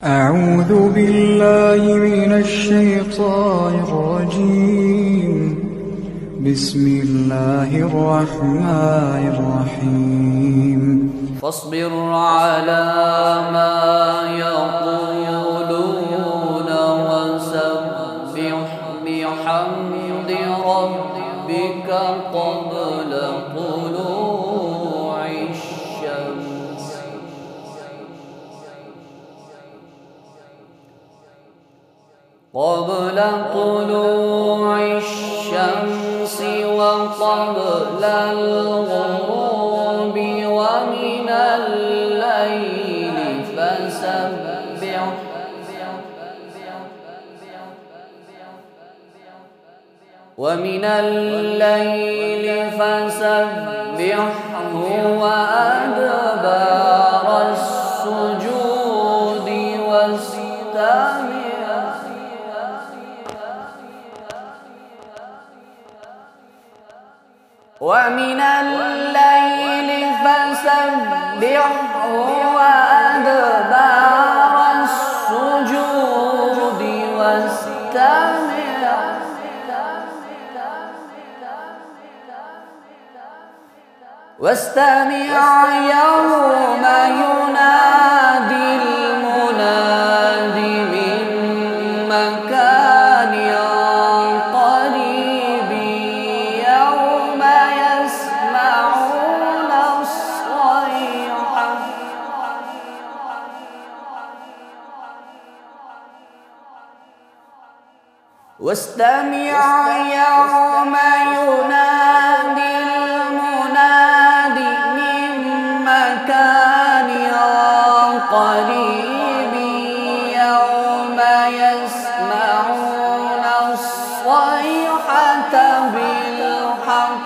أعوذ بالله من الشيطان الرجيم. بسم الله الرحمن الرحيم. فاصبر على ما يقولون وسبح بحمد ربك قبل طلوع الشمس وقبل الغروب ومن الليل فسبح فسبحه وأدبار السجود ومن الليل فسبحه وأدبار السجود واستمع يوم ينادي المناد من مكان قريب يوم يسمعون الصيحة واستمع يوم ينادي المناد من مكان قريب يوم يسمعون الصيحة بالحق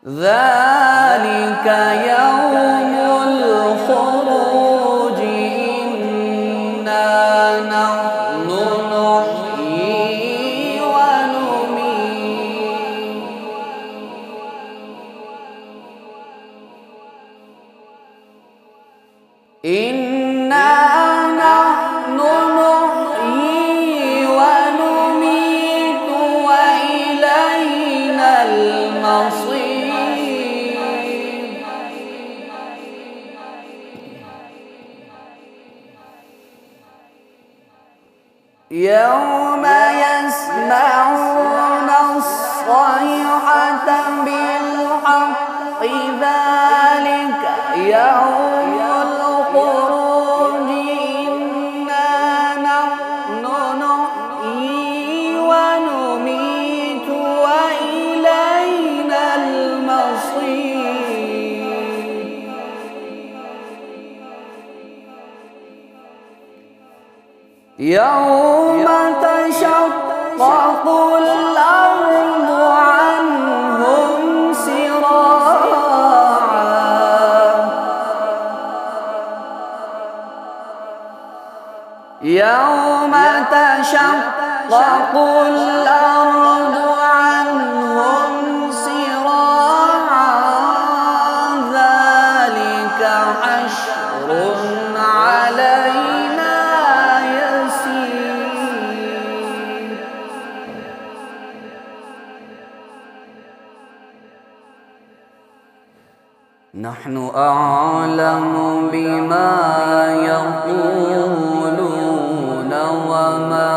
ذلك يوم الخروج إنا نحن نحيي ونميت إنا نحن نحيي ونميت وإلينا المصير يوم يسمعون الصيحة بالحق ذلك يوم الخروج إنا نحن نحيي ونميت وإلينا المصير يوم تشقق الأرض عنهم سراعا يوم تشقق الأرض عنهم سراعا ذلك حشر علينا نحن أعلم بما يقولون وما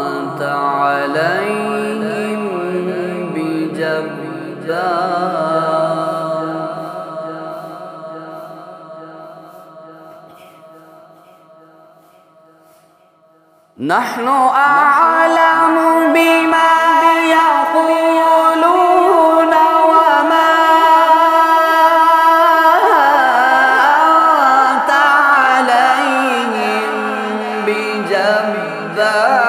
أنت عليهم بجبار نحن أعلم بما يقولون وما أنت عليهم بجبار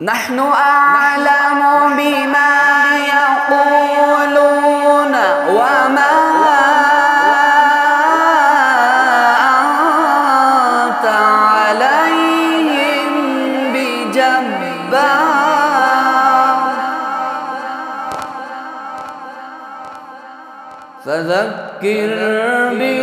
نحن أعلم بما يقولون وما فذكر